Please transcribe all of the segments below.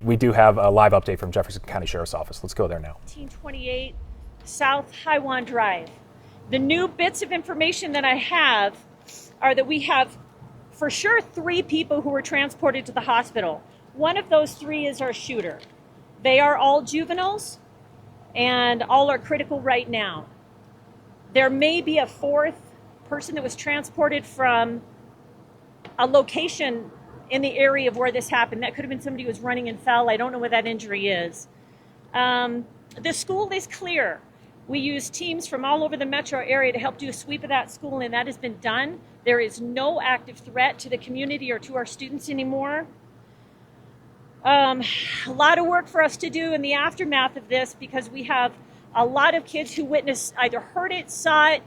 We do have a live update from Jefferson County Sheriff's Office. Let's go there now. 1828 South Highwan Drive. The new bits of information that I have are that we have for sure 3 people who were transported to the hospital. One of those 3 is our shooter. They are all juveniles and all are critical right now. There may be a 4th person that was transported from a location in the area of where this happened. That could have been somebody who was running and fell. I don't know what that injury is. The school is clear. We use teams from all over the metro area to help do a sweep of that school, and that has been done. There is no active threat to the community or to our students anymore. A lot of work for us to do in the aftermath of this, because we have a lot of kids who witnessed, either heard it, saw it,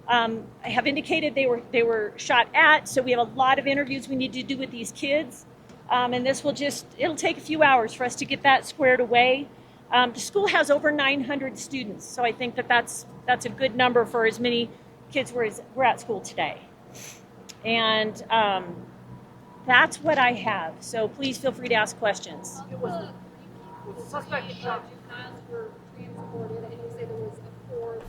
have indicated they were shot at. So we have a lot of interviews we need to do with these kids. And this will it'll take a few hours for us to get that squared away. The school has over 900 students, so I think that's a good number for as many kids were at school today. And that's what I have. So please feel free to ask questions. The suspect juveniles were transported, and you say there was a 4th.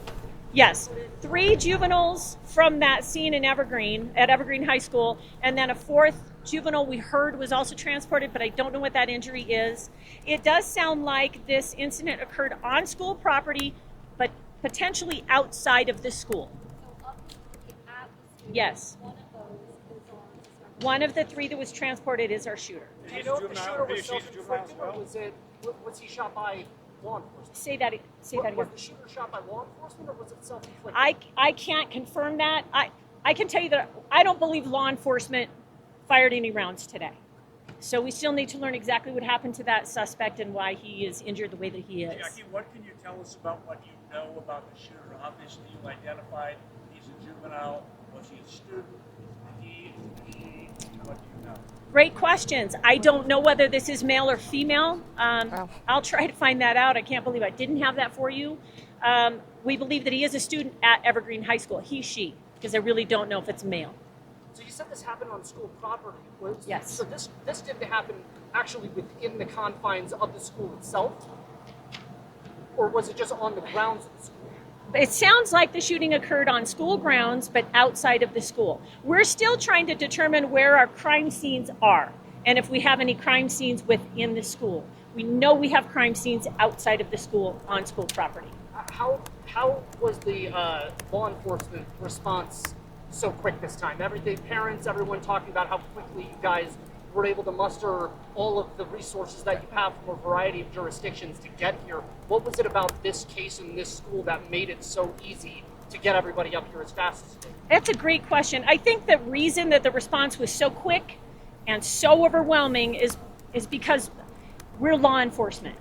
Yes, 3 juveniles from that scene in at Evergreen High School, and then a 4th juvenile we heard was also transported, but I don't know what that injury is. It does sound like this incident occurred on school property, but potentially outside of the school. So up at the school, Yes. one of those is on suspect. One of the 3 that was transported is our shooter. Do you know if the shooter was self-inflicted, or was he shot by law enforcement? Say that again. Was the shooter shot by law enforcement, or was it self-inflicted? I can't confirm that. I can tell you that I don't believe law enforcement fired any rounds today. So we still need to learn exactly what happened to that suspect and why he is injured the way that he is. Jackie, what can you tell us about what you know about the shooter? Obviously, you identified he's a juvenile. Was he a student? What do you know? Great questions. I don't know whether this is male or female. I'll try to find that out. I can't believe I didn't have that for you. We believe that he is a student at Evergreen High School. He, she, because I really don't know if it's male. So you said this happened on school property. Yes. So this didn't happen actually within the confines of the school itself? Or was it just on the grounds of the school? It sounds like the shooting occurred on school grounds, but outside of the school. We're still trying to determine where our crime scenes are and if we have any crime scenes within the school. We know we have crime scenes outside of the school on school property. How was the law enforcement response so quick this time? Parents, everyone talking about how quickly you guys were able to muster all of the resources that you have from a variety of jurisdictions to get here. What was it about this case in this school that made it so easy to get everybody up here as fast as it did? That's a great question. I think the reason that the response was so quick and so overwhelming is because we're law enforcement.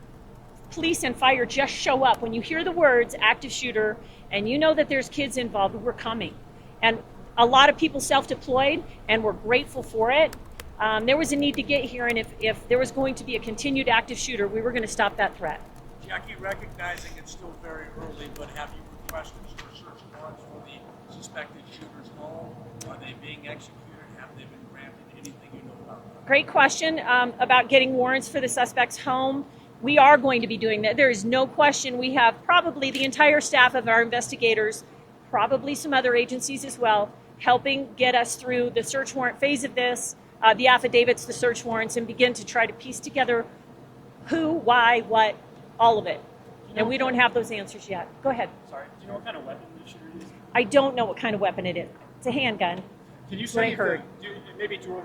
Police and fire just show up. When you hear the words active shooter and you know that there's kids involved, we're coming. And a lot of people self-deployed, and we're grateful for it. There was a need to get here, and if there was going to be a continued active shooter, we were going to stop that threat. Jackie, recognizing it's still very early, but have you requested for search warrants for the suspected shooter's home? Are they being executed? Have they been granted? Anything you know about that? Great question about getting warrants for the suspect's home. We are going to be doing that. There is no question. We have probably the entire staff of our investigators, probably some other agencies as well, helping get us through the search warrant phase of this, the affidavits, the search warrants, and begin to try to piece together who, why, what, all of it. And we don't have those answers yet. Go ahead. Sorry, do you know what kind of weapon the shooter used? I don't know what kind of weapon it is. It's a handgun. Can you That's what I say heard. do you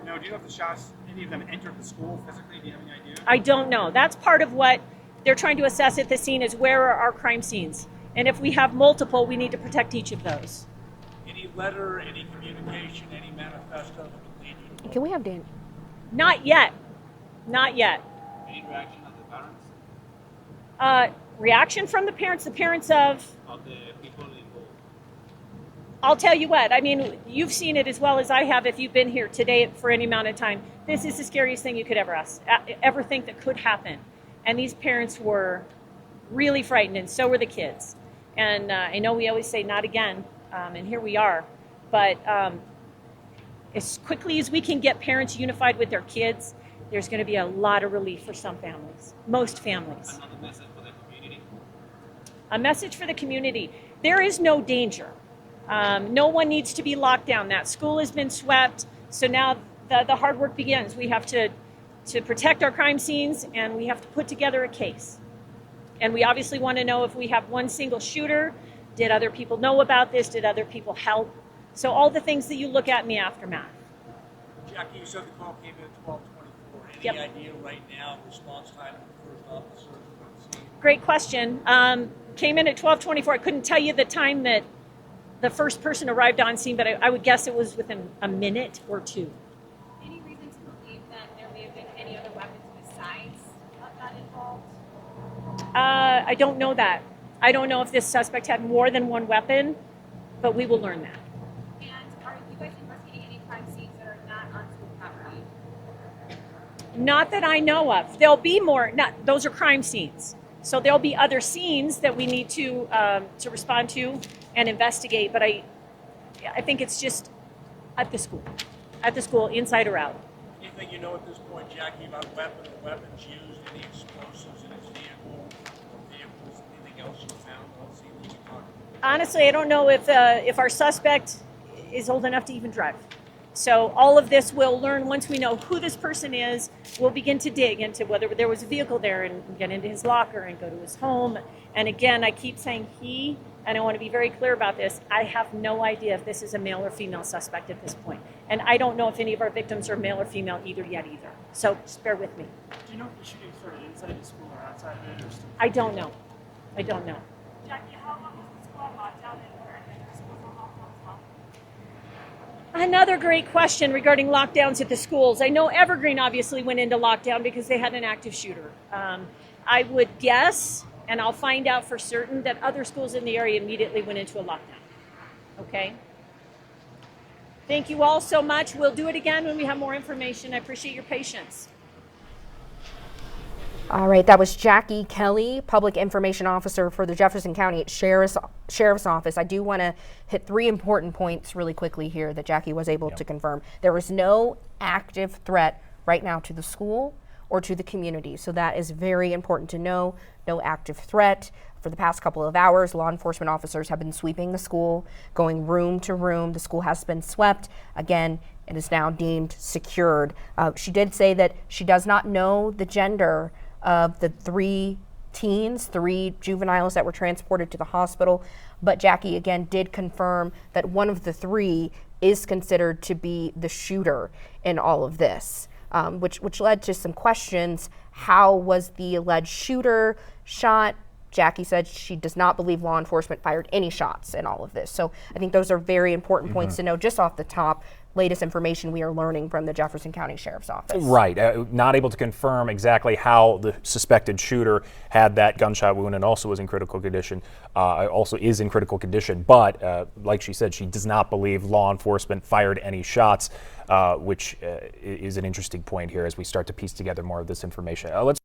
know if the shots, any of them entered the school physically? Do you have any idea? I don't know. That's part of what they're trying to assess at the scene, is where are our crime scenes. And if we have multiple, we need to protect each of those. Any letter, any communication, any manifesto? Can we have Dan? Not yet. Not yet. Any reaction of the parents? Reaction from the parents of, Of the people involved? I'll tell you what, I mean, you've seen it as well as I have if you've been here today for any amount of time. This is the scariest thing you could ever think that could happen. And these parents were really frightened, and so were the kids. And I know we always say not again, and here we are. But as quickly as we can get parents unified with their kids, there's going to be a lot of relief for some families, most families. Another message for the community. A message for the community. There is no danger. No one needs to be locked down. That school has been swept, so now the hard work begins. We have to protect our crime scenes, and we have to put together a case. And we obviously want to know if we have one single shooter. Did other people know about this? Did other people help? So all the things that you look at in the aftermath. Jackie, you said the call came in at 12:24. Any Yep. idea right now response time of the first officer on scene? Great question. Came in at 12:24. I couldn't tell you the time that the first person arrived on scene, but I would guess it was within a minute or two. Any reason to believe that there may have been any other weapons besides that involved? I don't know that. I don't know if this suspect had more than one weapon, but we will learn that. And are you guys investigating any crime scenes that are not on school property? Not that I know of. There'll be more. Not those are crime scenes. So there'll be other scenes that we need to respond to and investigate. But I think it's just at the school, inside or out. Anything you know at this point, Jackie, about weapons used, any explosives in his vehicle, or vehicles, anything else you found on scene that you talked about? Honestly, I don't know if our suspect is old enough to even drive. So all of this we'll learn once we know who this person is. We'll begin to dig into whether there was a vehicle there and get into his locker and go to his home. And again, I keep saying he, and I want to be very clear about this. I have no idea if this is a male or female suspect at this point. And I don't know if any of our victims are male or female either. So just bear with me. Do you know if the shooting started inside the school or outside of it? Or still? I don't know. Jackie, how long was the school on lockdown and where the schools on lockdown as well? Another great question regarding lockdowns at the schools. I know Evergreen obviously went into lockdown because they had an active shooter. I would guess, and I'll find out for certain, that other schools in the area immediately went into a lockdown. Okay? Thank you all so much. We'll do it again when we have more information. I appreciate your patience. All right, that was Jackie Kelly, Public Information Officer for the Jefferson County Sheriff's Office. I do want to hit 3 important points really quickly here that Jackie was able to confirm. There is no active threat right now to the school or to the community, so that is very important to know. No active threat. For the past couple of hours, law enforcement officers have been sweeping the school, going room to room. The school has been swept. Again, it is now deemed secured. She did say that she does not know the gender of the 3 juveniles that were transported to the hospital. But Jackie again did confirm that one of the 3 is considered to be the shooter in all of this, which led to some questions. How was the alleged shooter shot? Jackie said she does not believe law enforcement fired any shots in all of this. So I think those are very important points to know just off the top. Latest information we are learning from the Jefferson County Sheriff's Office. Right. Not able to confirm exactly how the suspected shooter had that gunshot wound and also was in critical condition, but like she said, she does not believe law enforcement fired any shots, which is an interesting point here as we start to piece together more of this information. Let's